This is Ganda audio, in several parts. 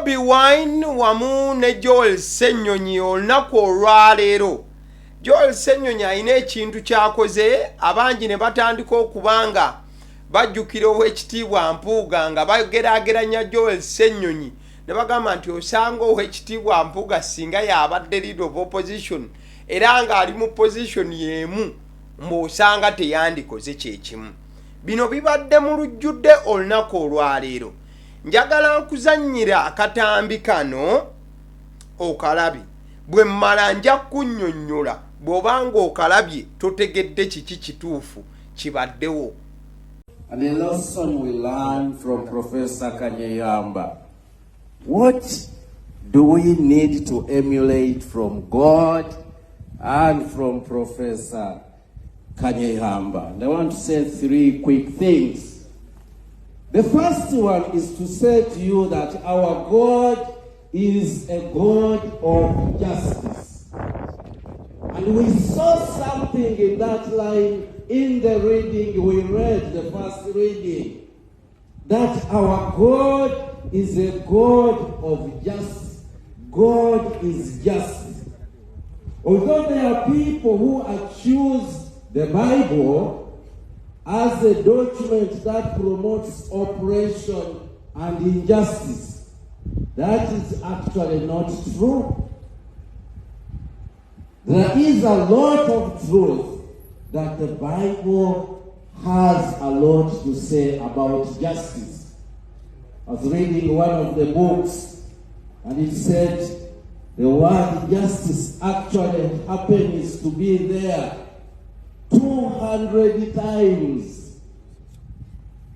Bobi Wine wamu ne Joel Ssenyonyi olunaku olwaleero. Joel Ssenyonyi alina ekintu ky'akoze abangi ne batandika okubanga bajjukira Oweekitiibwa Mpuuga nga bageraageranya Joel Ssenyonyi ne bagamba nti osanga Oweekitiibwa Mpuuga singa y'abadde leader of opposition era ng'ali mu position y'emu mb'osanga teyandikoze kyekimu. Bino bibadde mu lujjudde olunaku olwaleero. Njagala nkuzannyira akatambi kano okalabye. Bwe mmala nja kunnyonnyola bw'obanga okalabye totegedde kiki kituufu kibaddewo. And the lesson we learn from Professor Kanyeyamba. What do we need to emulate from God and from Professor Kanyeyamba? And I want to say 3 quick things. The first one is to say to you that our God is a God of justice. And we saw something in that line in the reading we read, the first reading, that our God is a God of justice. God is just. Although there are people who accuse the Bible as a document that promotes oppression and injustice, that is actually not true. There is a lot of truth that the Bible has a lot to say about justice. I was reading one of the books and it said the word justice actually happens to be there 200 times.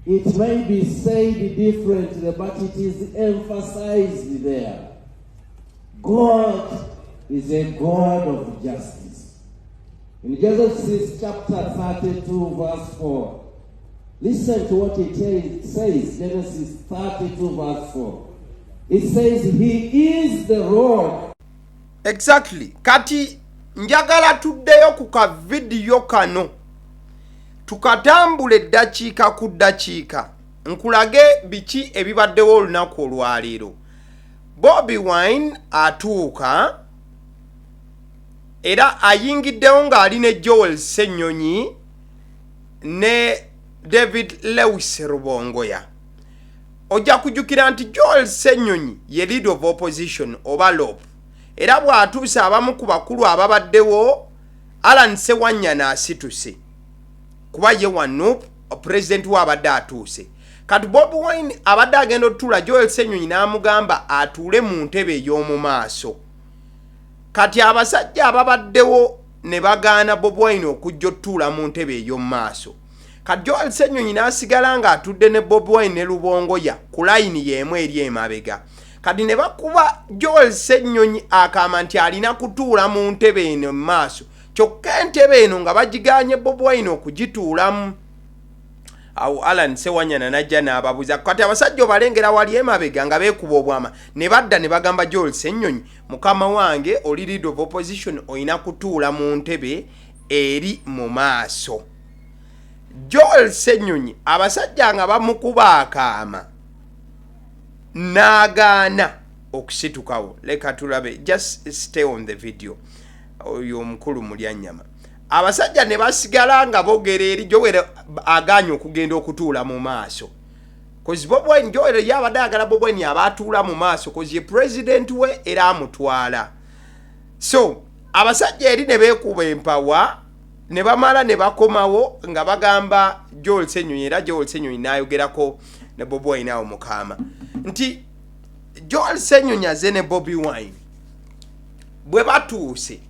It may be said differently, but it is emphasized there. God is a God of justice. In Genesis chapter 32 verse 4, listen to what it says. Genesis 32 verse 4. It says, He is the rock. Exactly. Kati njagala tuddeyo ku ka video kano tukatambule eddakiika ku ddakiika nkulage biki ebibaddewo olunaku olwaleero. Bobi Wine atuuka era ayingiddewo ng'ali ne Joel Ssenyonyi ne David Lewis Rubongoya. Ojja kujjukira nti Joel Ssenyonyi ye leader of opposition oba LOP. Era bw'atuuse abamu ku bakulu ababaddewo Alan Ssenyonyi n'asituse kuba ye wano president w'abadde atuuse. Kati Bobi Wine abadde agenda otuula Joel Ssenyonyi n'amugamba atuule mu ntebe ey'omu maaso. Kati abasajja ababaddewo ne bagaana Bobi Wine okujja otuula mu ntebe ey'omu maaso. Kati Joel Ssenyonyi n'asigala ng'atudde ne Bobi Wine ne Rubongoya ku layini y'emu eri emabega. Kati ne bakuba Joel Ssenyonyi akaama nti alina kutuula mu ntebe eno mu maaso. Kyokka entebe eno nga bagiganye Bobi Wine okugituulamu. Awo Alan Ssenyonyi n'ajja n'ababuuza kati abasajja obalengera wali emabega nga beekuba obwama ne badda ne bagamba Joel Ssenyonyi, mukama wange oli leader of opposition olina kutuula mu ntebe eri mu maaso. Joel Ssenyonyi abasajja nga bamukuba akaama n'agaana okusitukawo. Leka tulabe, just stay on the video. Oyo omukulu mulyannyama. Abasajja ne basigala nga boogera eri Joel agaanye okugenda okutuula mu maaso. Kozi Bobi Wine Joel yabadde ayagala Bobi Wine abatuula mu maaso kozi ye president we era amutwala. So abasajja eri ne beekuba empawa ne bamala ne bakomawo nga bagamba Joel Ssenyonyi era Joel Ssenyonyi n'ayogerako ne Bobi Wine awo mukama nti Joel Ssenyonyi aze ne Bobi Wine bwe batuuse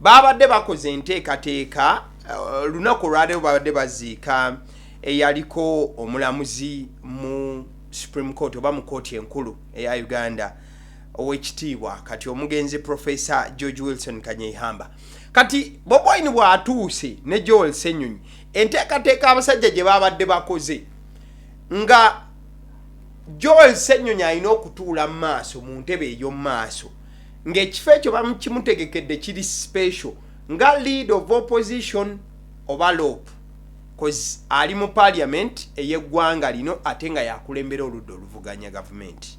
babadde bakoze enteekateeka lunaku olwaleero babadde baziika eyaliko omulamuzi mu Supreme Court oba mu kooti enkulu eya Uganda Oweekitiibwa kati omugenzi Professor George Wilson Kanyeyamba. Kati Bobi Wine bw'atuuse ne Joel Ssenyonyi enteekateeka abasajja gye babadde bakoze nga Joel Ssenyonyi alina okutuula mu maaso mu ntebe ey'omu maaso ng'ekifo ekyo bamukimutegekedde kiri special nga leader of opposition oba LOP cause ali mu parliament ey'eggwanga lino ate nga yakulembera oludda oluvuganya government.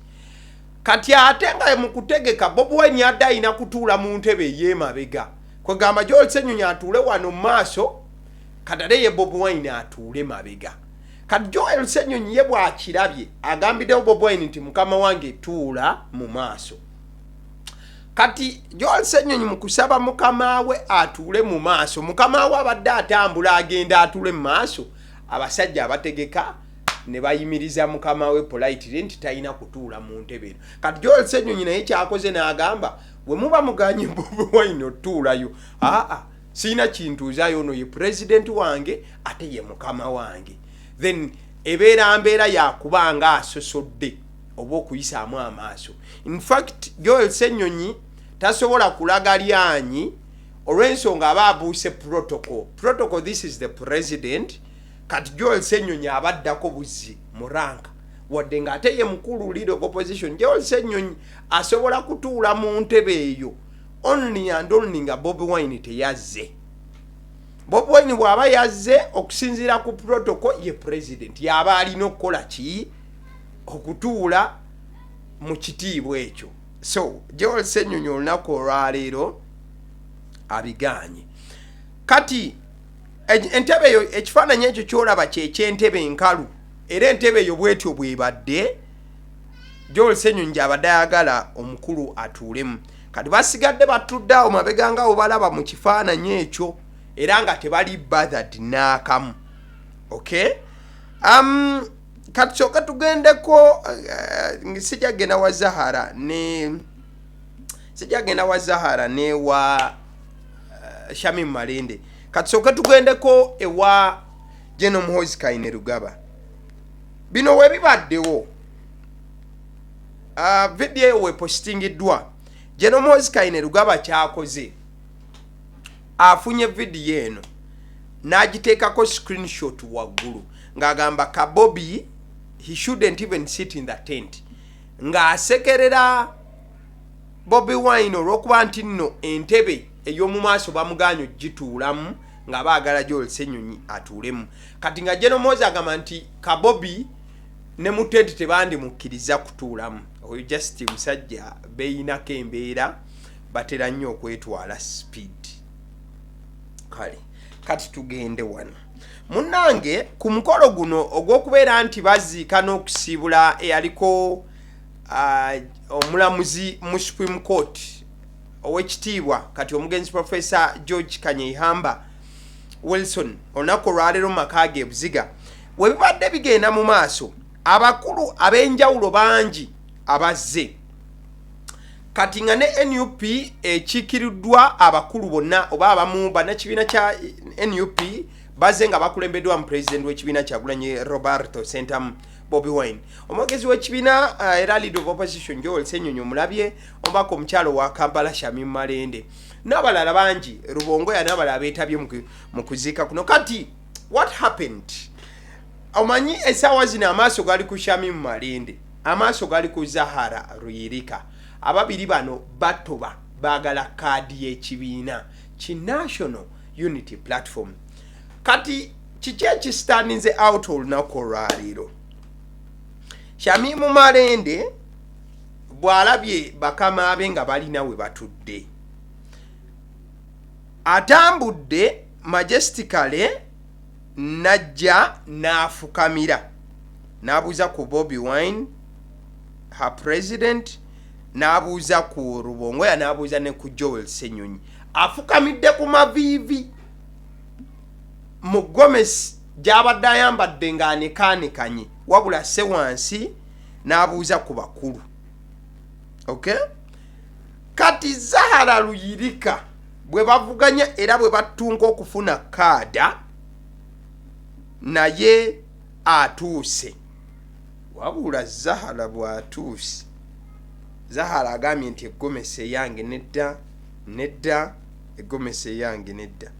kati ate nga mu kutegeka Bobi Wine adda alina kutuula mu ntebe y'emabega kwegamba Joel Ssenyonyi atuule wano mu maaso kadale ye Bobi Wine atuule mabega kati Joel Ssenyonyi ye bw'akirabye agambiddewo Bobi Wine nti mukama wange tuula mu maaso kati Joel Ssenyonyi mu kusaba mukama we atuule mu maaso mukama we abadde atambula agenda atuule mu maaso abasajja abategeka ne bayimiriza mukama we politely nti talina kutuula mu ntebe kati Joel Ssenyonyi naye kyakoze n'agamba we muba muganye Bobi Wine otuulayo sina kintuuzayo ono ye president wange ate ye mukama wange then ebeera mbeera yakubanga asosodde oba okuyisaamu amaaso in fact Joel Ssenyonyi tasobola kulaga lyanyi olw'ensonga aba abuuse protocol this is the president kati Joel Ssenyonyi abaddako buzzi mu rank wadde ng'ate ye mukulu leader of opposition Joel Ssenyonyi asobola kutuula mu ntebe eyo only and only nga Bobi Wine teyazze Bobi Wine bw'aba yazze okusinziira ku protocol ye president yaba alina okukola ki okutuula mu kitiibwa ekyo so Joel Ssenyonyi olunaku olwaleero abiganye kati entebe eyo ekifaananyi ekyo kyolaba kyekyentebe enkalu era entebe eyo bwetyo bwebadde Joel Ssenyonyi abadde ayagala omukulu atuulemu kati basigadde batudde awo mabega nga obalaba mu kifaananyi ekyo era nga tebali bothered n'akamu okay kati soka tugendeko sijagenda wa Zahara ne wa Shamim Malende kati soka tugendeko ewa General Muhoozi Kainerugaba bino we bibaddewo video we postingiddwa General Muhoozi Kainerugaba kyakoze afunye video eno n'agiteekako screenshot waggulu ng'agamba ka Bobi he shouldn't even sit in the tent ng'asekerera Bobi Wine olw'okuba nti nno entebe ey'omu maaso bamugaanyo gituulamu nga baagala Joel Ssenyonyi atuulemu kati nga General Muhoozi agamba nti ka Bobi ne mu tent tebandimukkiriza kutuulamu oyo just musajja beeyinako embeera batera nnyo okwetwala speed kale kati tugende wano munnange ku mukolo guno ogw'okubeera nti baziika n'okusiibula eyaliko omulamuzi mu Supreme Court ow'ekitiibwa kati omugenzi Professor George Kanyehamba Wilson olunaku olwaleero mu maka ge Buziga we bibadde bigenda mu maaso abakulu ab'enjawulo bangi abazze kati nga ne NUP ekiikiriddwa abakulu bonna oba abamu bannakibiina kya NUP bazze nga bakulembeddwa mu president w'ekibiina Kyagulanyi Roberto Sentamu Bobi Wine omwogezi w'ekibiina era leader of opposition Joel Ssenyonyi omulabye omubaka omukyalo wa Kampala Shamim Malende n'abalala bangi Rubongoya n'abalala beetabye mu kuziika kuno kati what happened omanyi essaawa zino amaaso gali ku Shamim Malende amaaso gali ku Zahara Ruyirika ababiri bano batoba baagala kaadi y'ekibiina ki National Unity Platform kati kiki ekistandinze out olunaku olwaleero Shamim Malende bw'alabye bakama abe nga balina we batudde atambudde majestically najja n'afukamira n'abuuza ku Bobi Wine her president n'abuuza ku Rubongoya n'abuuza ne ku Joel Ssenyonyi afukamidde ku maviivi mu Gomesi gy'abadde ayambadde ng'anekaanekanye wabula se wansi n'abuuza ku bakulu okay kati Zahara Ruyirika bwe bavuganya era bwe batunka okufuna kaada naye atuuse wabula Zahara bw'atuuse Zahara agambye nti eggomesi eyange nedda eggomesi eyange nedda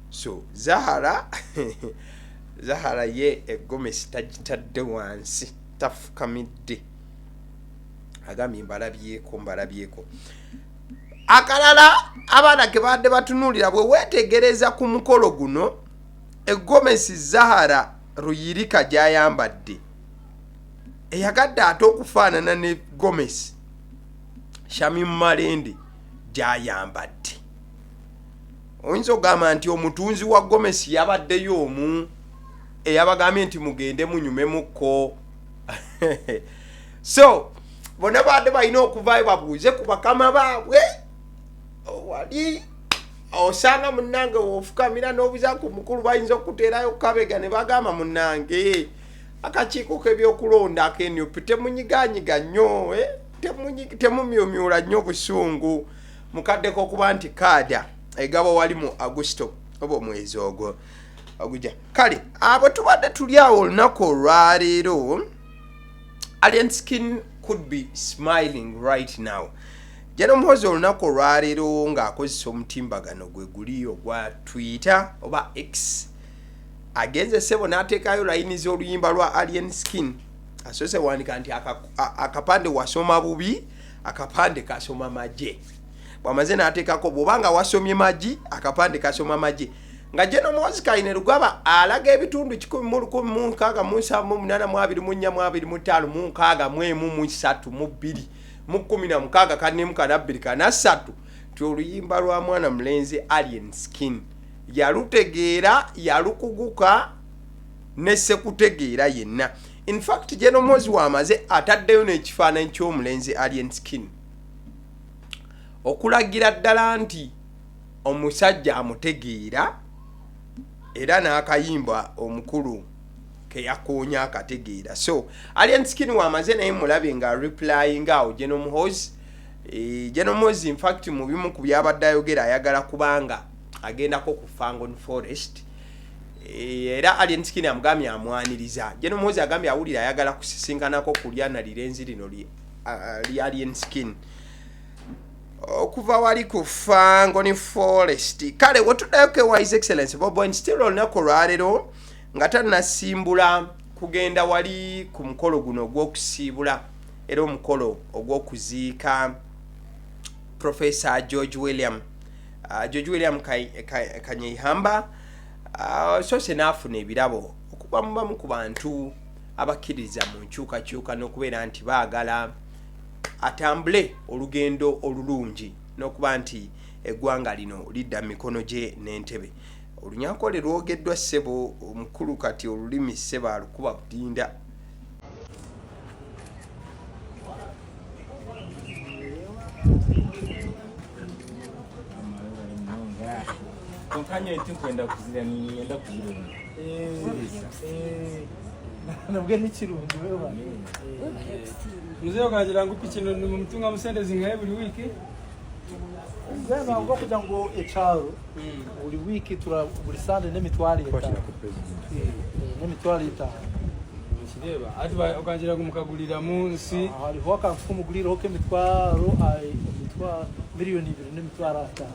so Zahara Zahara ye eggomesi tagitadde wansi tafukamidde agambye mbalabyeko akalala abaana ke badde batunuulira bwe weetegereza ku mukolo guno eggomesi Zahara Ruyirika gy'ayambadde eyagadde ate okufaanana ne Gomez Shami Malende gyayambadde. Oyinza okugamba nti omutunzi wa Gomez yabaddeyo omu eyabagambye nti mugende munyumemukko. So bona badde balina okuvaayo babuuze ku bakama baabwe wali osanga munnange ofukamira n'obuuza ku mukulu bayinza okuteerayo kabega ne bagamba munnange akakiiko k'ebyokulonda akenyupi temunyiganyiga nnyo temumyumyula nnyo busungu mukaddeko okuba nti kaada egabo wali mu Agusto oba omwezi ogwo ogujja. Kale abo tubadde tuli awo olunaku olwaleero. Alien Skin could be smiling right now. Jeno Muhoozi olunaku olwaleero ng'akozesa omutimbagano gwe guli ogwa Twitter oba X agenze sebo n'ateekayo layini z'oluyimba lwa Alien Skin asose wanika nti akapande wasoma bubi akapande kasoma maje. Bwamaze n'ateekako bw'obanga wasomye maji akapande kasoma maje. Nga Jeno Muhoozi Kaine Lugaba alaga ebitundu 1,186,1,6,2,1,6,2 kane mukana kana satu tuluyimba lwa mwana mulenzi Alien Skin yalutegeera yalukuguka nesse kutegeera yenna. In fact Jeno Muhoozi wamaze ataddeyo n'ekifaananyi ky'omulenzi Alien Skin okulagira ddala nti omusajja amutegeera era n'akayimba omukulu ke yakoonya akategeera. So Alien Skin wamaze naye mulabe nga replying awo Jeno Muhoozi. Jeno Muhoozi in fact mu bimu ku byabadde ayogera ayagala kubanga agendako ku Fangon Forest. Era Alien Skin amugambye amwaniriza. Jeno Muhoozi agambye awulira ayagala kusisinkanako kulya na lirenzi lino li Alien Skin okuva wali ku Fangon Forest. Kale wotuddayoke wa His Excellency Bobi Wine still olunaku olwaleero nga tannasimbula kugenda wali ku mukolo guno ogw'okusiibula era omukolo ogw'okuziika Professor George William Kanyehamba. So se naafuna ebirabo okuba mu bamu ku bantu abakkiriza mu nkyukakyuka n'okubeera nti baagala atambule olugendo olulungi n'okuba nti eggwanga lino lidda mikono gye n'entebe. Olunyakole lwogeddwa ssebo omukulu kati olulimi ssebo alukuba budinda. Konkanya eti kwenda kuzira ni yenda kuzira. Nabwe n'ikirungi wewe. Muzeo kagira ngo pikino ni mtunga musende zingaye buri wiki. Zema ngo kugira ngo echaro buri wiki tura buri sande n'emitwali eta. N'emitwali eta. Kireba ati okagira ngo mukagulira munsi ali hoka kumugulira hoke mitwaro ai mitwaro miliyoni 2 n'emitwaro ata.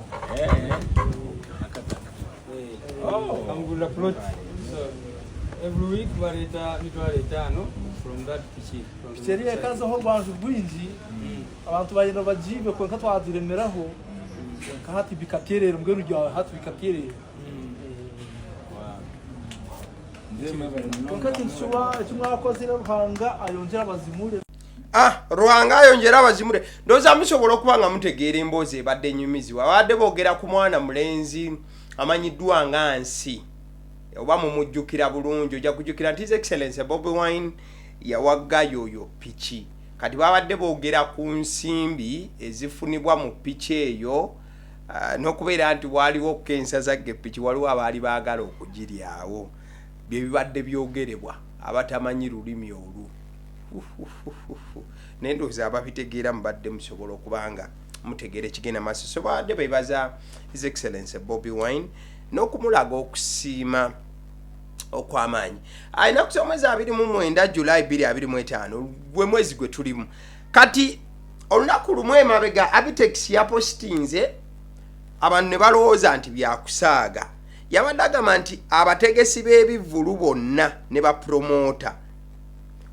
Oh, amugulira plot. So every week bareta mitwaro etano from that pichi. Picheria kaza ho bantu bwinji abantu bayino bajibe ko nka twadiremeraho kahati bikaterera mbwe rujya hati bikaterera. Konkati nsuwa tumwakoze Ruhanga ayongera bazimure. Ruhanga ayongera bazimure. Ndoza musobola okubanga mutegeera emboozi badde nyumizibwa. Abadde boogera ku mwana mulenzi amanyiddwa nga Nsi. Oba mumujjukira bulungi ojja kujjukira nti His Excellency Bobi Wine yawagga yoyo pichi. Kati babadde boogera ku nsimbi ezifunibwa mu pichi eyo n'okubeera nti waliwo kensa zagge pichi waliwo abaali baagala okugiryawo. Bye bibadde byogerebwa abatamanyi lulimi olwo. N'endowooza ababitegeera mubadde musobola okubanga mutegeera ekigenda maaso. So badde beebaza His Excellency Bobi Wine n'okumulaga okusiima okw'amaanyi. Alina kusoma omwezi 29 July 2025 gwe mwezi gwe tulimu. Kati olunaku lumu emabega Abitex yapostinze abantu ne balowooza nti byakusaaga. Yabadde agamba nti abategesi b'ebivvulu bonna ne bapromota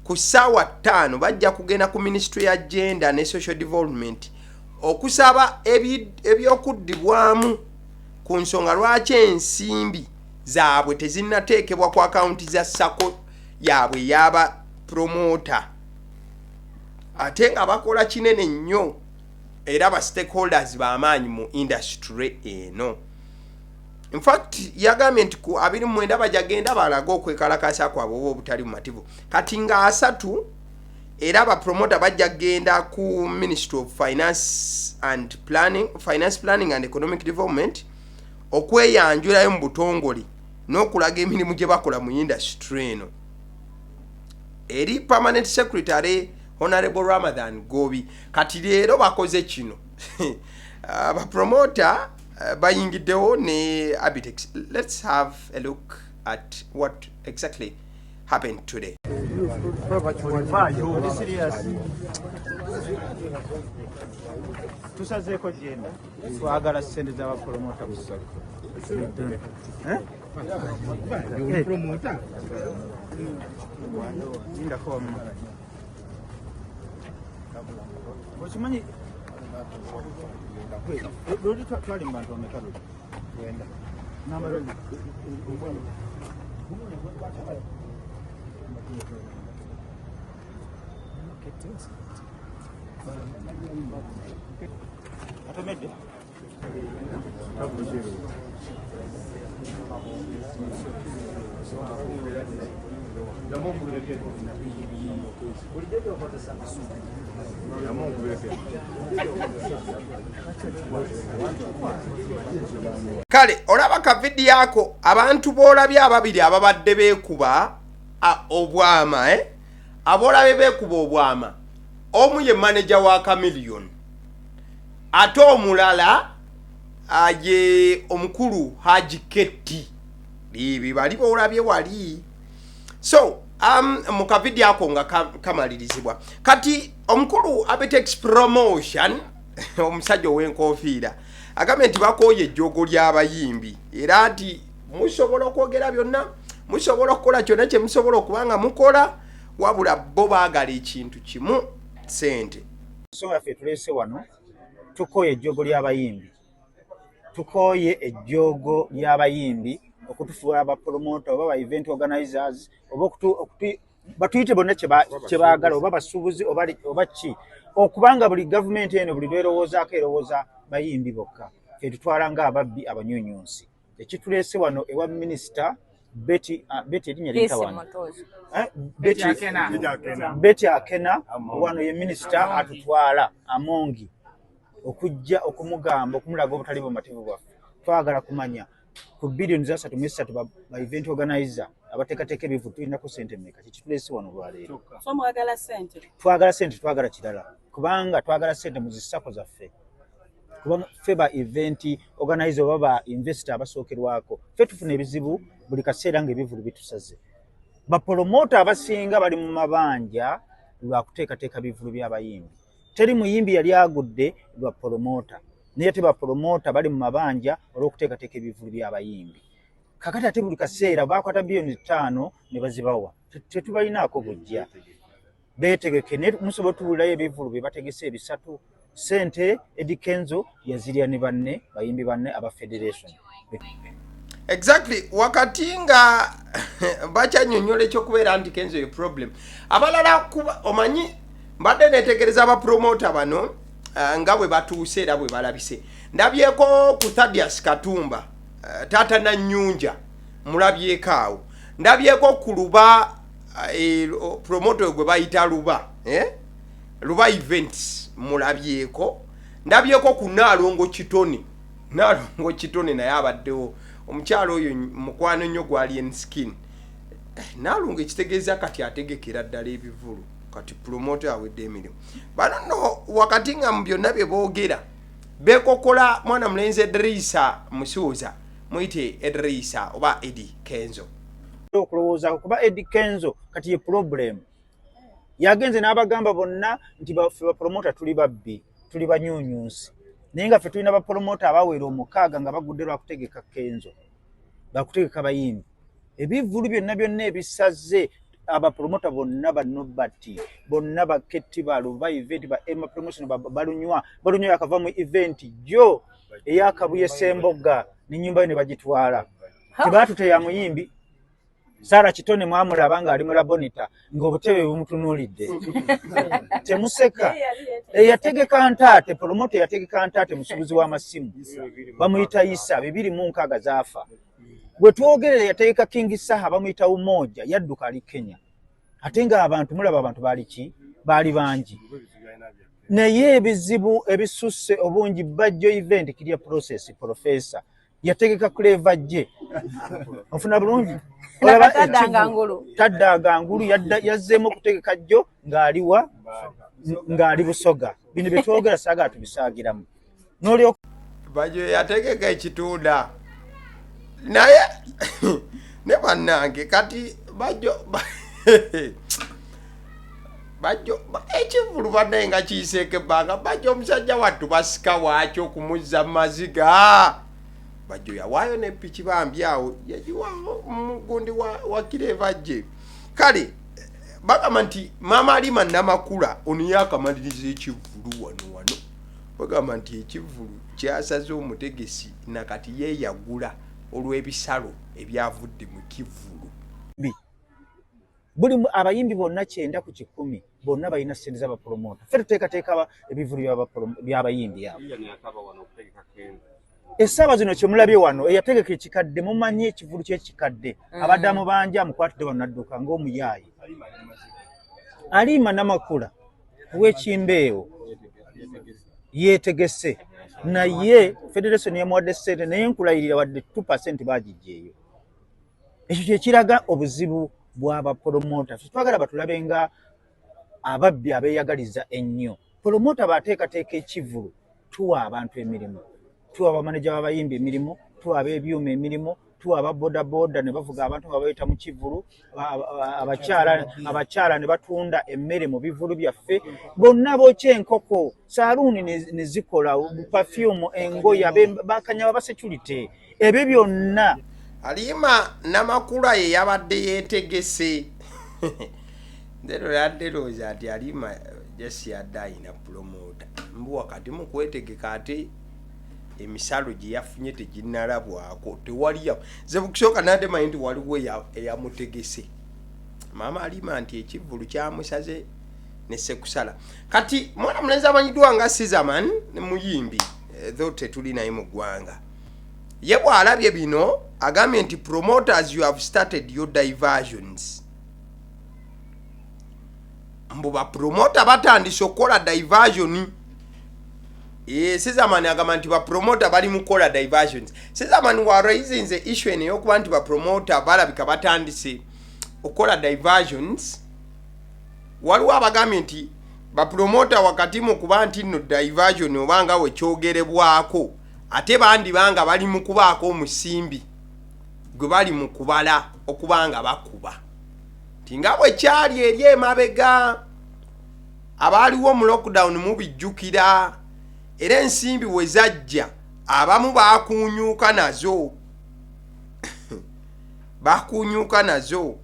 ku ssaawa 5 bajja kugenda ku Ministry ya Gender ne Social Development okusaba ebyokuddibwamu ku nsonga lwaki ensimbi zaabwe tezinnateekebwa ku akaunti za sako yaabwe yaba promota ate nga bakola kinene nnyo era ba stakeholders b'amaanyi mu industry eno. In fact yagambye nti ku 29 bajagenda balaga okwekalakasa kwabwe oba obutali mumativu kati nga 3 era ba promoter bajagenda ku Ministry of Finance Planning and Economic Development okweyanjulayo mu butongole n'okulaga emirimu gye bakola mu industry eno. Eri Permanent Secretary Honorable Ramadan Gobi kati leero bakoze kino ba promoter bayingiddewo ne Abitex. Let's have a look at what exactly happened today. Tusazeeko jenda twagala sente z'abapromota busako okimanyi luli twali mu bantu omeka luli wenda atomedde kale olaba ka video ako abantu boolabye ababiri ababadde beekuba obwama aboolabye beekuba obwama omu ye manager wa Chameleon ate omulala ye omukulu Haji Ketti bibi bali boolabye wali. So mu ka video ako nga kamalirizibwa kati omukulu Abitex Promotion omusajja ow'enkofiira agambye nti bakooye ejjogo ly'abayimbi era nti musobola okwogera byonna musobola okukola kyonna kye musobola okubanga mukola wabula bo baagala ekintu kimu sente. ensonga yaffe tuleese wano tukooye ejjogo ly'abayimbi tukooye ejjogo ly'abayimbi okutufuula abapromota oba ba event organizers oba batuyite bonna kye baagala oba basuubuzi oba ki okubanga buli gavumenti eno buli lwerowoozaako erowooza bayimbi bokka fe tutwala nga ababbi abanyunyunsi. Ekituleese wano ewa minisita Betty erinnya lintawano Betty Akena wano ye minisita atutwala amongi okujja okumugamba okumulaga obutali bumativu bwaffe. Twagala kumanya ku billions za 3 ba event organizer abateekateeka ebivu tulina ku sente mmeka kituleese wano lwaleero. So mwagala sente? Twagala sente, twagala kirala kubanga twagala sente mu zisako zaffe. Kubanga ffe ba event organizer oba ba investor abasookerwako ffe tufuna ebizibu buli kaseera ng'ebivulu bitusaze. Bapromota abasinga bali mu mabanja lwa kuteekateeka bivulu by'abayimbi. Teri muyimbi yali agudde lwa promota naye ate bapromota bali mu mabanja olw'okuteekateeka ebivulu by'abayimbi. Kakati ate buli kaseera bakwata billions 5 ne bazibawa tetubalinaako bujja beetegeke ne musobola tuwulirayo ebivulu bye bategese ebisatu sente Eddie Kenzo yazirya ne banne bayimbi banne aba federation. Exactly wakati nga bakyanyonnyola ekyokubeera nti Kenzo ye problem abalala kuba omanyi mbadde neetegereza abapromota bano nga bwe batuuse era bwe balabise. Ndabyeko ku Thaddeus Katumba taata na Nnyunja mulabyeko awo. Ndabyeko ku Luba promoter gwe bayita Luba Luba events mulabyeko. Ndabyeko ku Naalongo Kitone naye abaddewo omukyalo oyo mukwano nnyo gwali enskin. Naalongo ekitegeeza kati ategekera ddala ebivulu kati promoter awedde emirimu. Bano no wakati nga mu byonna bye boogera bekokola mwana mulenzi Edrisa Musuuza muyite Edrisa oba Eddie Kenzo. Okulowooza kuba Eddie Kenzo kati ye problem yagenze n'abagamba bonna nti baffe bapromota tuli babbi tuli banyunyunsi naye nga ffe tulina bapromota abawera 6 nga bagudde lwa kutegeka Kenzo bakutegeka bayimbi ebivulu byonna ebisaze abapromota bonna banobati bonna baketti baluba event ba Emma promotion balunywa yakava mu event jo eyakabuye Semboga ni nyumba ne bagitwala tebatuteya muyimbi Sara Kitone mwamulaba nga ali mu labonita ng'obutebe bumutunuulidde. Temuseka. Eyategeka ntaate, promoter yategeka ntaate musuubuzi w'amasimu. Bamuyita Isa 206 zaafa. Bwe twogerera yategeka King Saha bamuyita Umoja yadduka ali Kenya. Ate nga abantu mulaba abantu baali ki? Baali bangi. Naye ebizibu ebisusse obungi bajjo event kirya process professor yategeka Clever je. Ofuna bulungi. Taddaga ngulu yazzeemu okutegeka jjo ng'aliwa ng'ali Busoga. Bino bye twogera saaga tubisaagiramu. N'olyo bajjo yategeka ekitunda naye ne bannange kati bajjo ekivulu bannaye nga kiyiseeko ebbanga bajjo omusajja wattu basika waaki okumuzza maziga bajjo yawaayo nepiki bambi awo yagiwaawo mugundi wa Kireva gye kale bagamba nti maama Alima Namakula ono yakamaliriza ekivulu wano bagamba nti ekivulu kyasaze omutegesi nakati yeeyagula olw'ebisalo ebyavudde mu kivulu. Buli abayimbi bonna 9 ku 10 bonna balina ssente z'abapromota. Ffe tuteekateeka ebivulu by'abayimbi abo. Essaawa zino kyemulabye wano eyategeka ekikadde mumanyi ekivulu ky'ekikadde abadde amubanja amukwatidde banadduka ng'omuyaayi. Alima Namakula w'ekimbeewo yeetegese naye Federation yamuwadde ssente naye nkulayirira wadde 2% baagijjeeyo. Ekyo kye kiraga obuzibu bw'abapromota. Twagala batulabe nga ababbi abeeyagaliza ennyo. Promota baateekateeka ekivulu tuwa abantu emirimu. Tuwa abamaneja b'abayimbi emirimu, tuwa ab'ebyuma emirimu, tuwa ababodaboda ne bavuga abantu nga bayita mu kivulu, abakyala ne batunda emmere mu bivulu byaffe, bonna bookya enkoko, saaluuni ne zikola, perfume, engoye, bakanya Abasekeledde. Ebyo byonna Alima Namakula ye yabadde yeetegese. Ndero yaddelooza ati Alima just yadde ayina promota. Mbu wakati mu kwetegeka ate emisalo gye yafunye teginnalabwako tewaliya ze bukusooka nadde manyi nti waliwo eyamutegese. Maama Alima nti ekivulu kyamusaze ne Sekusala. Kati mwana mulenzi amanyiddwa nga Sizaman ne muyimbi though tetuli naye mu ggwanga. Ye bw'alabye bino agambye nti promoters you have started your diversions. Mbu bapromota batandise okukola diversion. Sizaman agamba nti bapromota bali mu kukola diversions. Sizaman wa raising the issue eno y'okuba nti bapromota balabika batandise okukola diversions. Waliwo abagambye nti bapromota wakati mu kuba nti nno diversion obanga we kyogerebwako ate bandi banga bali mu kubaako omusimbi gwe bali mu kubala okubanga bakuba. Tinga bwe kyali eri emabega abaaliwo mu lockdown mubijjukira era ensimbi we zajja abamu bakunyuuka nazo bakunyuuka nazo.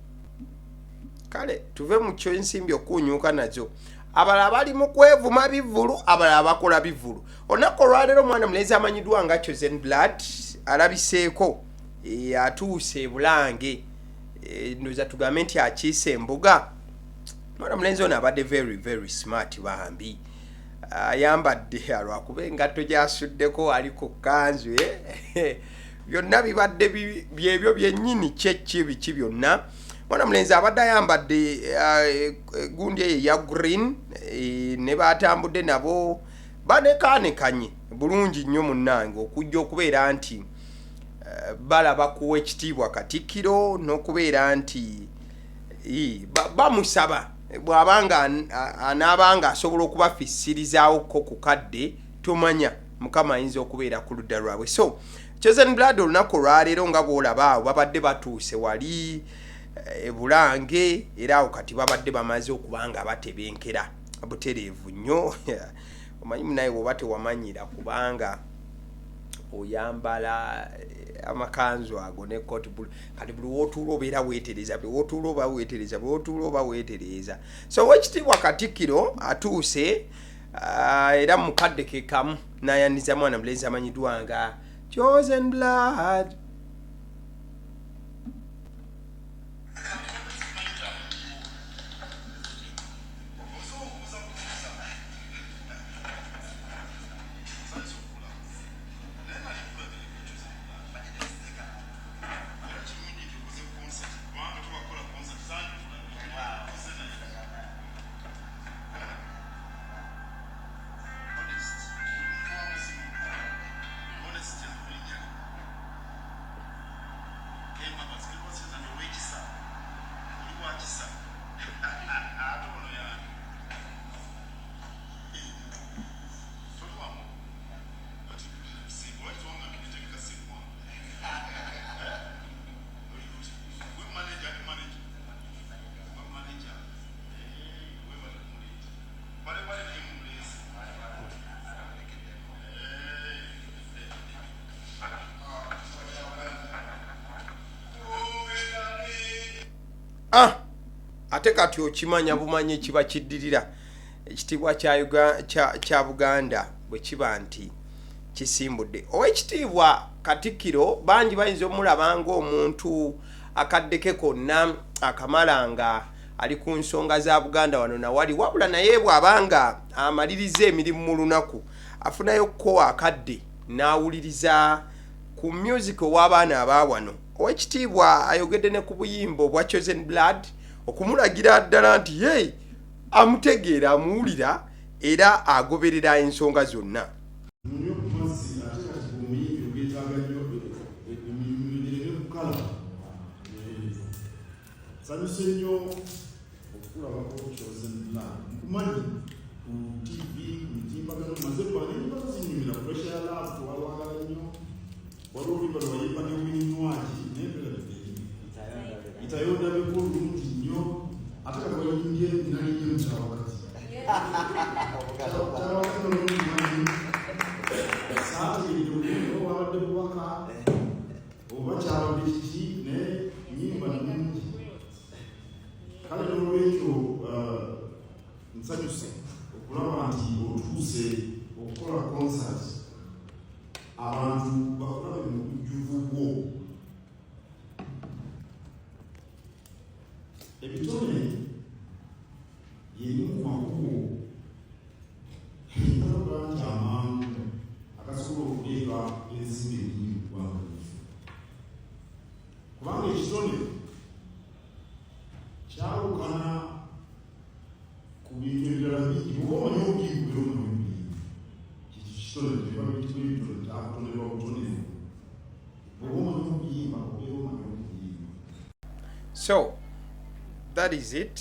Kale tuve mu kyo ensimbi okunyuuka nazo. Abalala bali mu kwevuma bivulu, abalala bakola bivulu. Onako olwaleero mwana mulenzi amanyiddwa nga Chosen Blood alabiseeko atuuse Bulange. Ndoza tugambe nti akiise embuga. Mwana mulenzi ono abadde very very smart bambi. Ayambadde alwakuba engatto gy'asuddeko ali ku kkanzu byonna bibadde byebyo byennyini biki byonna. Mwana mulenzi abadde ayambadde gundi eyo ya green ne batambudde nabo banekaanekanye bulungi nnyo munnange okujja okubeera nti balaba kuwa ekitiibwa Katikkiro n'okubeera nti bamusaba bw'abanga anaabanga asobola okubafisirizaawo ko ku kadde tumanya Mukama ayinza okubeera ku ludda lwabwe. So Chosen Blood olunaku olwaleero nga bw'olaba awo babadde batuuse wali Bulange era awo kati babadde bamaze okubanga batebenkera butereevu nnyo. Omanyi naye bw'oba tewamanyira kubanga oyambala amakanzu ago ne coat blue kati buli wotuula obeera weetereza buli wotuula oba weetereza buli wotuula oba weetereza. So wekitiibwa Katikkiro atuuse era mukadde ke kamu n'ayaniriza mwana mulenzi amanyiddwa nga Chosen Blood. ate kati okimanya bumanyi kiba kiddirira ekitiibwa kya Buganda bwe kiba nti kisimbudde. Owekitiibwa Katikkiro bangi bayinza omulaba ng'omuntu akaddeke konna akamalanga ali ku nsonga za Buganda wano na wali, wabula naye bw'abanga amaliriza emirimu mu lunaku afunayo ko akadde n'awuliriza ku music w'abaana aba wano. Owekitiibwa ayogedde ne ku buyimbo bwa Chosen Blood okumulagira ddala nti hey, amutegeera amuwulira era agoberera ensonga zonna. Ssenyonyi okulabako Chosen Blood nkumanyi ku TV mutimbagano mazebwa n'enyimbano zinyumira pressure ya last walwagala nnyo waliwo oluyimba lwayimba ne Wininwaji n'empera itayonda bikulungi nnyo ate kabayimbye nalinye mukyawakati saategeredde wabadde bubaka oba kyabadde kiki ne nyimba nnungi. Kale n'olwekyo nsanyuse okulaba nti otuuse okukola concert abantu bakulabe mu bujjuvu bwo. Ebitone y'erimu ku makubo entaloga nti amangu agasobola okuleega ensimbi ennyo mu ggwanga lyaffe, kubanga ekitone kyawukana ku bintu ebirala bingi. Oba omanyi obuyimba era omanyi obuyimba kiki kitone tebabitone kyakutonebwa butonere. Oba omanyi obuyimba obeera omanyi obuyimba. So that is it.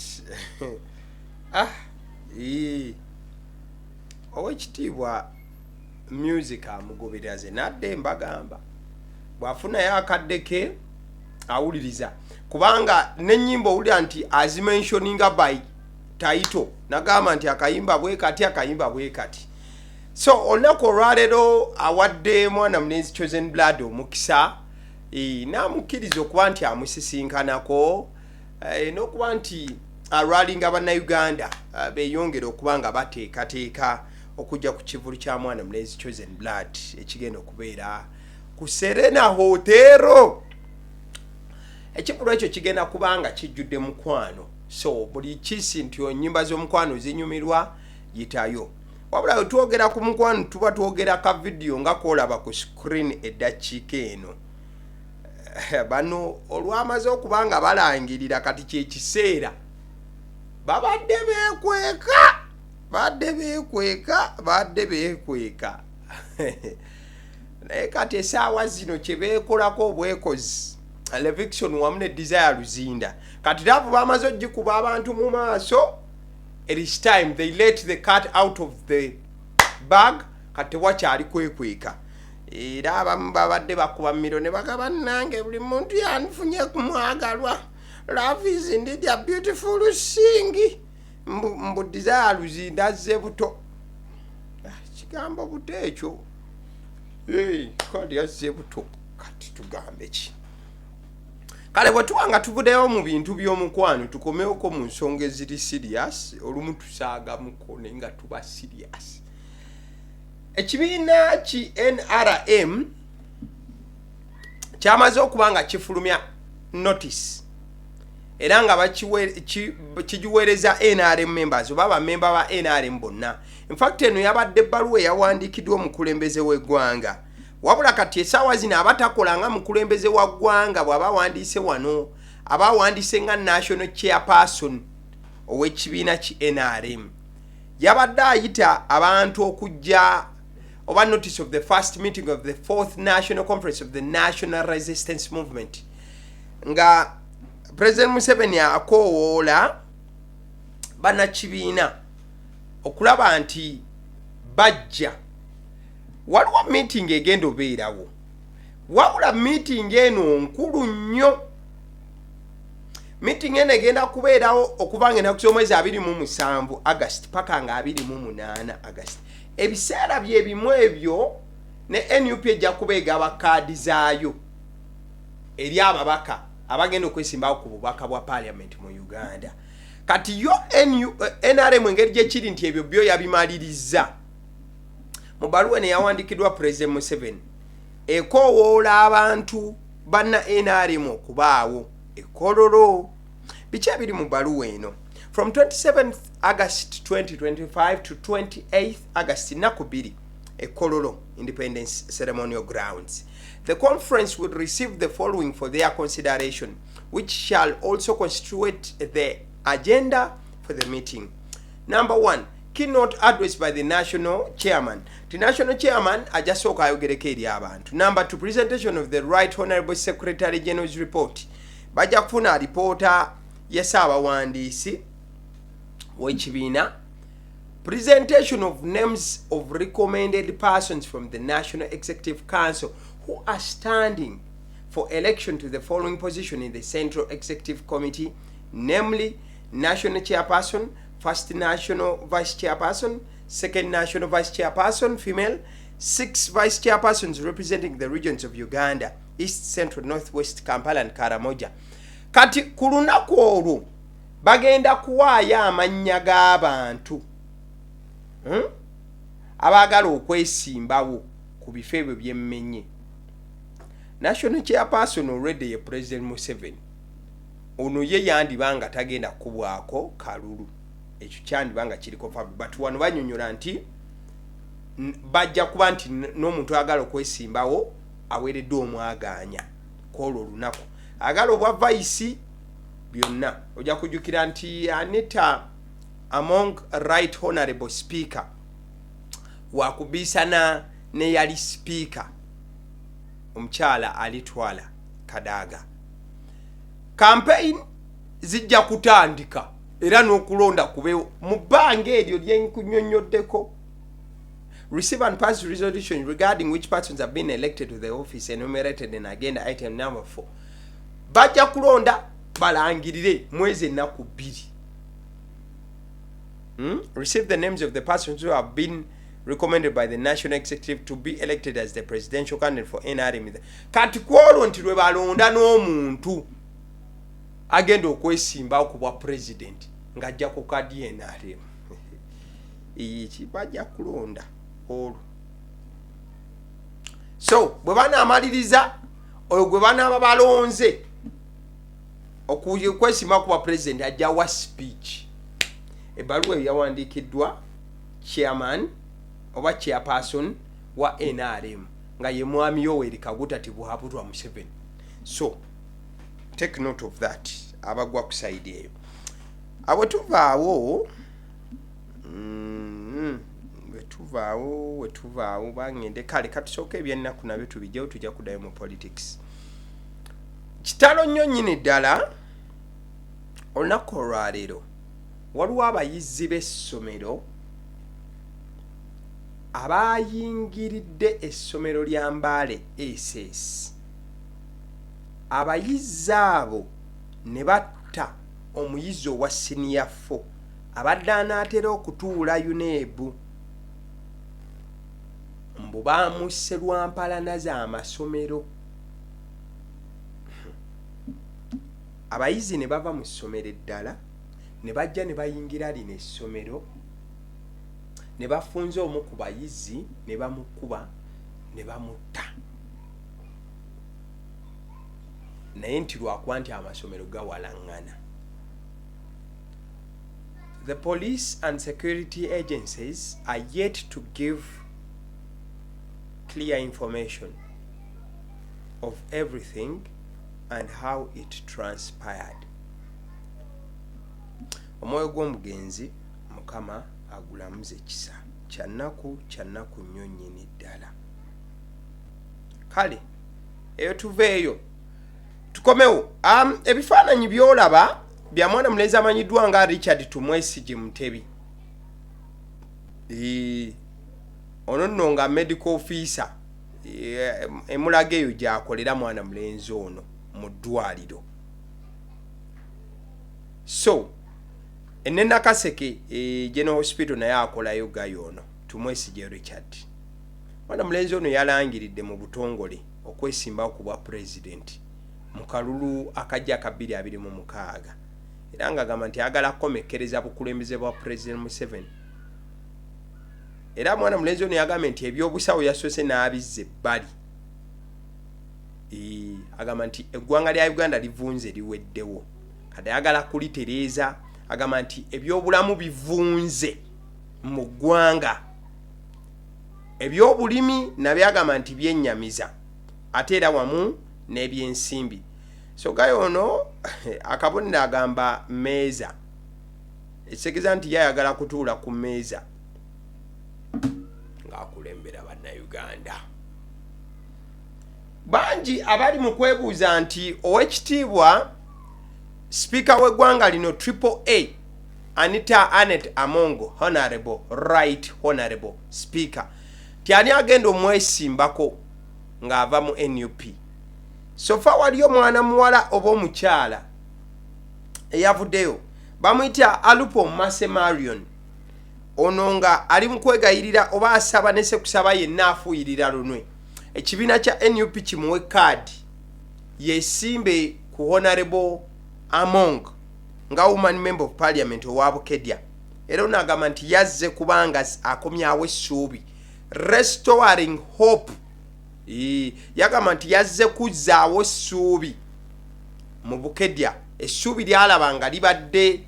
Owekitiibwa music amugoberera ze nadde mbagamba bwafunayo akaddeke awuliriza, kubanga n'ennyimba owulira nti azimentioninga by title nagamba nti akayimba bwe kati. So olunaku olwaleero awadde mwana mulenzi Chosen Blood omukisa n'amukkiriza okuba nti amusisinkanako n'okuba nti alwalinga bannayuganda beeyongera okuba nga bateekateeka okujja ku kivulu kya mwana mulenzi Chosen Blood ekigenda okubeera ku Serena Hotel. Ekikulu ekyo kigenda kubanga kijjudde mukwano, so buli kisi nti ennyimba z'omukwano zinyumirwa yitayo. Wabula twogera ku mukwano tuba twogera ka video nga kolaba ku screen eddakiika eno. Bano olwamaze okubanga balangirira kati kyekiseera babadde beekweka naye kati essaawa zino kye beekolako obwekozi Leviction wamu ne Desire Luzinda kati laavu bamaze ogikuba abantu mu maaso. It is time they let the cat out of the bag. Kati wakyali kwekweka era abamu babadde bakuba mmiro ne bagaba nange buli muntu yanfunye ku mwagalwa. Love is indeed a beautiful thing. Mbu Desire Luzinda azze buto kigambo buto ekyo kadi azze buto kati tugambe ki. Kale bwe tuwanga tuvuddeyo mu bintu by'omukwano tukomeeko mu nsonga eziri serious, olumu tusaagamuko naye nga tuba serious. Ekibiina ki NRM kyamaze okuba nga kifulumya notice era nga kigiweereza NRM members oba bamemba ba NRM bonna. In fact eno yabadde ebbaluwa eyawandiikiddwa omukulembeze w'eggwanga. Wabula kati essaawa zino abatakola nga mukulembeze wa ggwanga bw'aba wandiise wano aba wandiise nga national chairperson ow'ekibiina ki NRM yabadde ayita abantu okujja oba notice of the first meeting of the 4th National Conference of the National Resistance Movement nga President Museveni akoowoola bannakibiina okulaba nti bajja. Waliwo meeting egenda obeerawo, wabula meeting eno nkulu nnyo. Meeting eno egenda kubeerawo okuva nga ennaku z'omwezi 27 August paka nga 28 August. Ebiseera bye bimu ebyo ne NUP ejja kubeega abakaadi zaayo eri ababaka abagenda okwesimbawo ku bubaka bwa parliament mu Uganda. kati yo NRM engeri gye kiri nti ebyo byo yabimaliriza mu baluwa ne yawandiikidwa President Museveni ekoowoola abantu banna NRM okubaawo ekololo biki ebiri mu baluwa eno. From 27th August 2025 to 28th August Nakubiri ekololo Independence Ceremonial Grounds. The conference will receive the following for their consideration, which shall also constitute the agenda for the meeting. Number 1, keynote address by the national chairman. The national chairman ajasoka ayogereko eri abantu. Number 2, presentation of the Right Honorable Secretary General's report. Bajja kufuna reporter ya Ssaabawandiisi w'ekibiina. Presentation of names of recommended persons from the National Executive Council who are standing for election to the following position in the Central Executive Committee, namely National Chairperson, First National Vice Chairperson, Second National Vice Chairperson, female, 6 Vice Chairpersons representing the regions of Uganda, East, Central, Northwest, Kampala and Karamoja. Kati ku lunaku olwo bagenda kuwaayo amannya g'abantu abaagala okwesimbawo ku bifo ebyo byemmenye. National Chairperson already ye President Museveni. Ono ye yandibanga tagenda kubwako kalulu. Ekyo kyandibanga kiriko fabu. But wano banyonyola nti bajja kuba nti n'omuntu agala okwesimbawo aweereddwa omwaganya kwolwo olunaku. Agala obwa vice byonna ojja kujjukira nti Anita among Right Honorable Speaker wakubisana ne yali speaker omukyala alitwala Kadaga. Campaign zijja kutandika era n'okulonda kubeewo mu bbanga eryo lyenkunyonnyoddeko. Receive and pass resolution regarding which persons have been elected to the office enumerated in agenda item number 4. Bajja kulonda balangirire mwezi ennaku 2. Receive the names of the persons who have been recommended by the National Executive to be elected as the presidential candidate for NRM. Kati kwolwo nti lwe balonda n'omuntu agenda okwesimbawo ku bwa president ng'ajja ku kadi NRM. Iki bajja kulonda olwo. So bwe banaamaliriza oyo gwe banaaba balonze okwesimbawo ku bwa president ajja wa speech. Ebbaluwa eyo yawandiikiddwa chairman oba chairperson wa NRM nga ye mwami Yoweri Kaguta Tibuhaburwa Museveni. So take note of that. Abagwa ku side eyo abwetuvaawo wetuvaawo bangende kale katusooka ebyennaku nabyo tubijjawo tujja kuddayo mu politics. Kitalo nnyo nnyini ddala olunaku olwaleero waliwo abayizi b'essomero abayingiridde essomero lya Mbale SS. Abayizi abo ne batta omuyizi owa senior 4 abadde anaatera okutuula UNEB. Mbu baamusse lwa mpalana z'amasomero. Abayizi ne bava mu ssomero eddala ne bajja ne bayingira lino essomero ne bafunza omu ku bayizi ne bamukuba ne bamutta. Naye nti lwakuba nti amasomero gawalaŋŋana. The police and security agencies are yet to give clear information of everything and how it transpired. Omwoyo gw'omugenzi Mukama agulamuze ekisa. Kyannaku nnyo nnyini ddala. Kale eyo tuveeyo tukomewo. Ebifaananyi byolaba bya mwana mulenzi amanyiddwa nga Richard Tumwesigye Mutebi. Ono nno nga medical officer emulaga eyo gy'akolera mwana mulenzi ono mu ddwaliro. So enena Kaseke General Hospital naye akolayo gayo ono Tumwesigye Richard. Mwana mulenzi ono yalangiridde mu butongole okwesimbawo ku bwa president mu kalulu akajja ka 2026 era ng'agamba nti ayagala kukomekkereza bukulembeze bwa President Museveni. Era mwana mulenzi ono yagambye nti ebyobusawo yasoose n'abizza ebbali. Agamba nti eggwanga lya Uganda livunze liweddewo. Kati ayagala kulitereeza, agamba nti ebyobulamu bivunze mu ggwanga. Ebyobulimi nabyo agamba nti byennyamiza ate era wamu n'ebyensimbi. So gayo ono akabonero agamba meeza. Ekitegeeza nti yayagala kutuula ku meeza ng'akulembera bannayuganda. Bangi abali mu kwebuuza nti owekitiibwa Speaker w'eggwanga lino AAA Anita Anet Amongo, Honorable Right Honorable Speaker, tiani agenda omwesimbako ng'ava mu NUP. Sofa waliyo mwana muwala oba omukyala eyavuddeyo bamuyita Alupo Masemarion. Ono nga ali mu kwegayirira oba asaba ne sekusaba yenna afuuyirira lunwe ekibiina kya NUP kimuwe kaadi yesimbe ku Honorable Among nga woman member of parliament owa Bukedya. Era ono agamba nti yazze kubanga akomyawo essuubi, restoring hope. Yagamba nti yazze kuzzaawo essuubi mu Bukedya, essuubi lyalaba nga libadde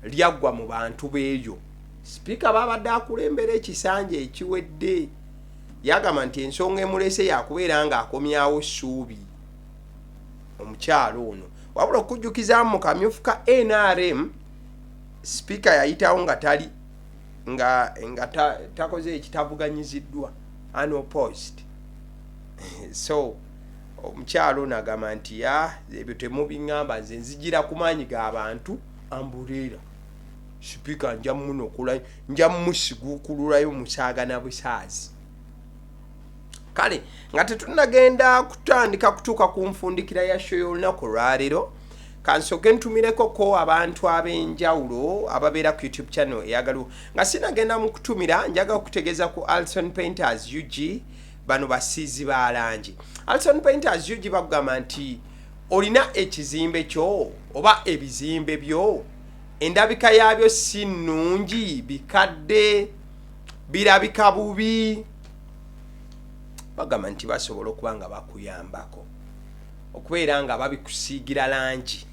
lyaggwa mu bantu beeyo. Speaker babadde akulembera ekisanja ekiwedde. Yagamba nti ensonga emulese yakubeera nga akomyawo essuubi omukyalo ono. Wabula okujjukizaamu mu kamyufu ka NRM, Speaker yayitawo nga tali nga takoze ekitavuganyiziddwa unopposed. So omukyalo ono agamba nti ebyo temubiŋŋamba, nze nzigira ku maanyi g'abantu ambuleera. Speaker nja munokula, nja musiguukululayo musaaga na busaazi. Kale nga tetunagenda kutandika kutuuka ku nfundikira ya show y'olunaku olwaleero, kansooke ntumireko ko abantu ab'enjawulo ababeera ku YouTube channel eyagaliwo. Nga sinagenda mu kutumira, njaga okutegeeza ku Alson Painters UG, bano basiizi ba langi. Alson Painters UG bagamba nti olina ekizimbe kyo oba ebizimbe byo endabika yaabyo si nnungi, bikadde, birabika bubi, bagamba nti basobola okuba nga bakuyambako okubeera nga babikusiigira langi.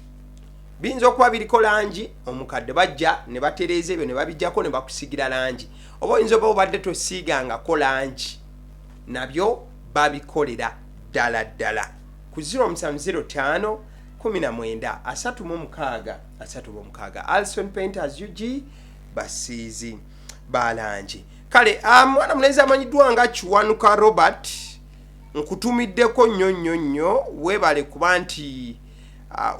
Biyinza okuba biriko langi omukadde bajja ne batereeza ebyo ne babijjako ne bakusiigira langi, oba oyinza oba obadde tosiigangako langi, nabyo babikolera ddala ddala ku 0705 19 36. Alson Painters UG basiizi balangi. Kale mwana mulenzi amanyiddwa nga Kiwanuka Robert nkutumiddeko nnyo webale kuba nti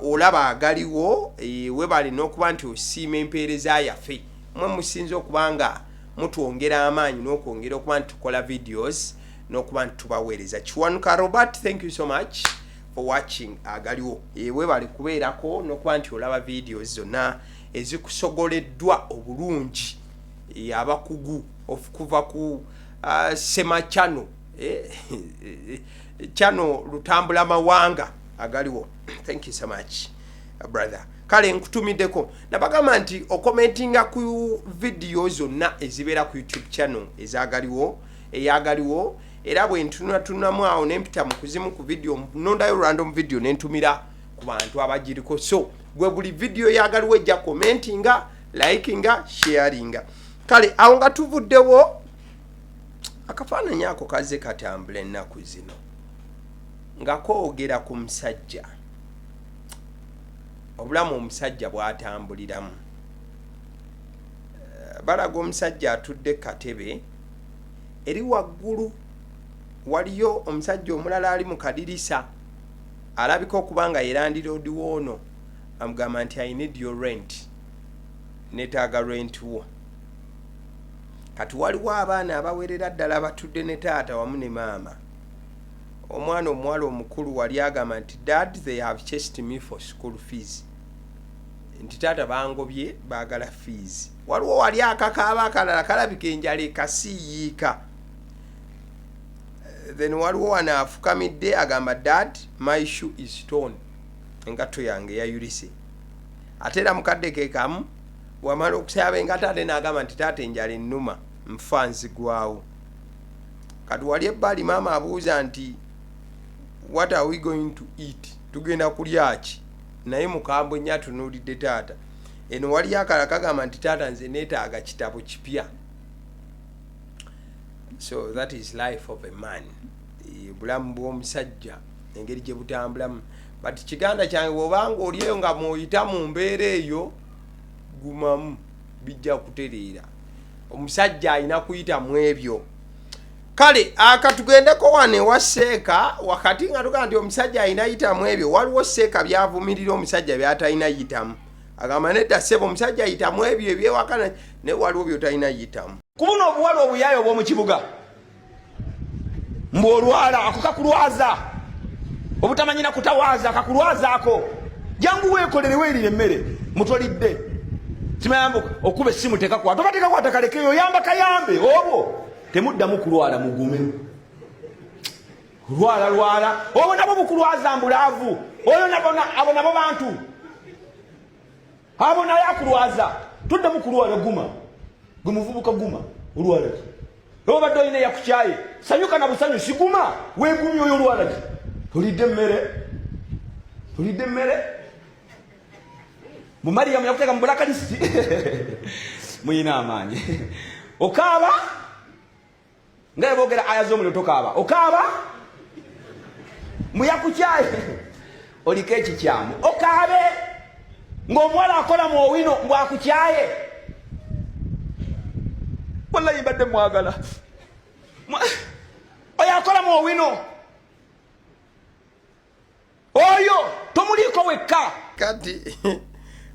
olaba agaliwo, webale n'okuba nti osiima empeereza yaffe. Mwe musinze okuba nga mutwongera amaanyi n'okwongera okuba nti tukola videos n'okuba nti tubaweereza. Kiwanuka Robert, thank you so much for watching agaliwo. Webale kubeerako n'okuba nti olaba videos zonna ezikusogoleddwa obulungi abakugu okuva ku Sema channel channel lutambula mawanga agaliwo. Thank you so much brother. Kale nkutumiddeko nabagamba nti okomentinga ku video zonna ezibeera ku YouTube channel ezagaliwo eyagaliwo, era bwe ntunamu awo nempita mu kuzimu ku video nondayo random video nentumira ku bantu abagiriko. So gwe buli video yagaliwo ejja commentinga, likinga, sharinga. Kale awo nga tuvuddewo akafaananyi ako kaze katambula ennaku zino nga koogera ku musajja, obulamu omusajja bw'atambuliramu. Balaga omusajja atudde katebe, eri waggulu waliyo omusajja omulala ali mu kadirisa alabika okuba nga yerandiroodi woono amugamba nti I need your rent, netaaga rent wo. Kati waliwo abaana abawerera ddala batudde ne taata wamu ne maama. Omwana omuwala omukulu wali agamba nti dad, they have chased me for school fees. Nti taata bangobye baagala fees. Waliwo wali akakaaba akalala kalabika enjala ekasiiyiika. Then waliwo wano afukamidde agamba dad, my shoe is torn. Engatto yange yayulise. atera mukadde ke kamu wamala okusaba engata ate n'agamba nti taata enjala ennuma nfa nzigwawo. Kati wali ebbali maama abuuza nti what are we going to eat, tugenda kulya ki? Naye mukambwe nnyo atunuulidde taata. Eno wali akala kagamba nti taata nze neetaaga kitabo kipya. So that is life of a man. Bulamu bw'omusajja engeri gye butambulamu. But kiganda kyange bw'obanga olieyo nga mw'oyita mu mbeera eyo gumamu bijja kutereera. Omusajja alina kuyita mu ebyo. Kale akatugendeko wane wa Seeka wakati nga tuga nti omusajja alina yitamu ebyo, waliwo Seeka byavumirira omusajja byatalina yitamu. Agamba nedda ssebo omusajja yitamu ebyo ebyewakana ne waliwo byotalina yitamu. Kubuno obuwala obuyaayo obw'omu kibuga mbw'olwala ako kakulwaza, obutamanyina kutawaaza akakulwazaako, jangu weekolere weerire emmere mutolidde kimayambuka okuba essimu tekakwata oba tekakwata kalekeyo yamba kayambe obwo temuddamu kulwala mugume lwala obwo nabo bukulwaza mbulaavu oyo abo nabo bantu abo naye akulwaza tuddamu kulwala guma gwe muvubuka guma olwala ki obadde olina yakukyaye sanyuka na busanyu siguma weegumye oyo olwala ki tulidde emmere mu Mariyamu yakuteeka mu bulakalisiti muyina amaanyi okaaba nga boogera aya z'omuliro tokaaba okaaba muyakukyaye oliko ekikyamu okaabe ng'omuwala akola mu owino mbwakukyaye wallahi mbadde mwagala oyo akola mu owino oyo tomuliiko wekka.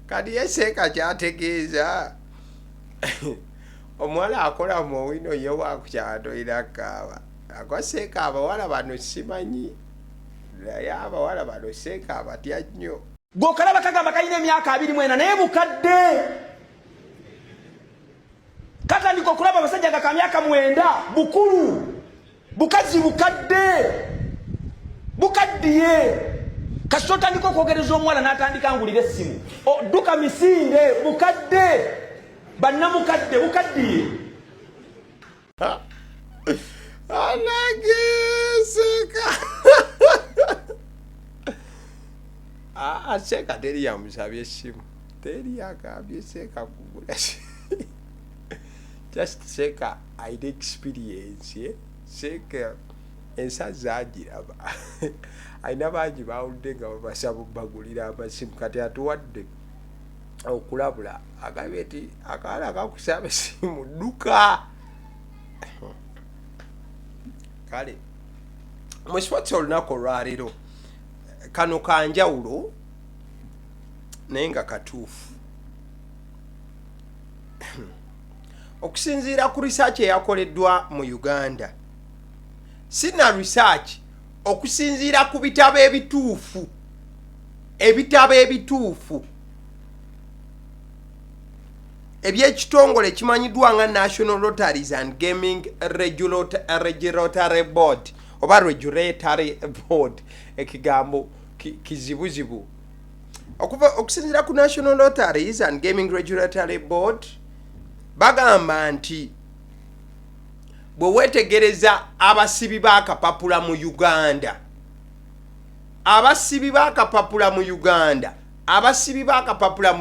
Kati Seeka kyategeeza omuwala akola mu owino ye wakukyala tolina kaaba. Akwa Seeka abawala bano simanyi, naye abawala bano Seeka abatya nnyo. Gwokalaba kagamba kalina emyaka 24 naye bukadde. Katandika okulaba abasajja nga ka myaka 9 bukulu, bukazi bukaddiye. Kasita otandika okwogereza omuwala n'atandika angulira essimu odduka misinde bukadde bannamukadde bukaddiye. Alage Seeka Seeka teri yamusabye essimu, teri agambye Seeka kugula just Seeka alina experience. Seeka ensa zaagiraba alina bangi bawulidde nga babasaba bagulira amasimu, kati atuwadde okulabula agambye nti akawala kakusaba essimu dduka. Kale musipotsi olunaku olwaleero kano kanjawulo naye nga katuufu. Okusinziira ku research eyakoleddwa mu Uganda, sina research, okusinziira ku bitabo ebituufu eby'ekitongole kimanyiddwa nga National Lotteries and Gaming Regulatory Board oba Regulatory Board, ekigambo kizibuzibu. Okusinziira ku National Lotteries and Gaming Regulatory Board bagamba nti bwe weetegereza abasibi b'akapapula mu Uganda, abasibi b'akapapula mu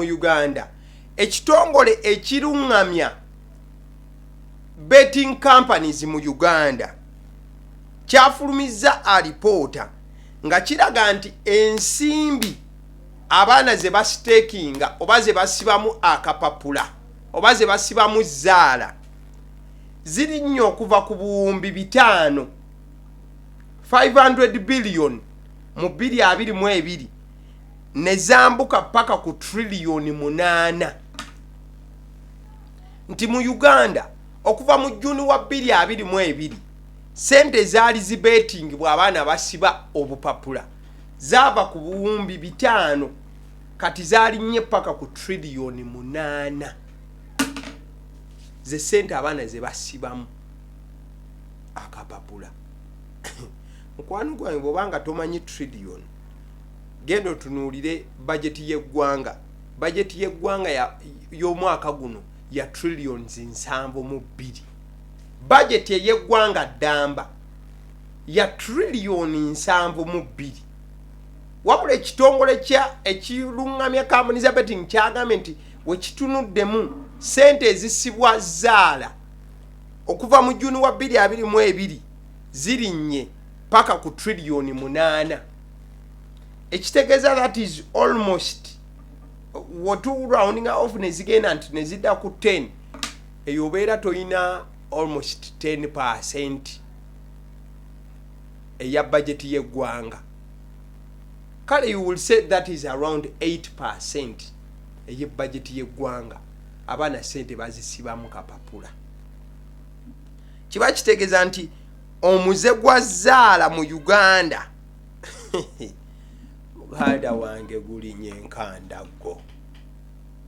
Uganda, ekitongole ekiruŋŋamya betting companies mu Uganda kyafulumizza alipoota nga kiraga nti ensimbi abaana ze basiteekinga oba ze basibamu akapapula oba ze basibamu zaala ziri nnyo okuva ku buwumbi 500 billion mu 2022 ne zambuka paka ku trillion 8. Nti mu Uganda okuva mu Juni wa 2022 sente zaali zibeting bw'abaana basiba obupapula zaava ku buwumbi 5 kati zaali nnyo paka ku trillion 8 ze sente abaana ze basibamu akapapula. Mukwano gwange bw'obanga tomanyi trillion, genda otunuulire budget y'eggwanga budget yeggwanga y'omwaka guno ya trillions 72. Budget yeggwanga ddamba ya trillion 72. Wabula ekitongole ekirungamya kampuni betting kyagambye nti wekitunuddemu sente ezisibwa zaala okuva mu Juni wa 2022 zirinnye paka ku trillion 8. Ekitegeeza that is almost wotu rounding off nezigenda nti nezidda ku 10 eyobeera toyina almost 10% eya budget yeggwanga. Kale you will say that is around 8% eye budget yeggwanga abaana sente bazisibamu kapapula. Kiba kitegeeza nti omuze gwa zaala mu Uganda muganda wange gulinye enkandago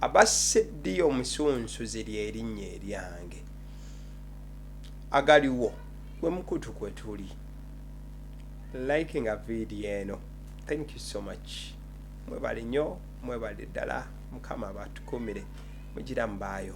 abaseddi omusunsu ziri erinnya eryange agaliwo gwe mukutu kwe tuli liking a video eno. Thank you so much. Mwebale nnyo mwebale ddala mukama abatukumire mugira mbaayo.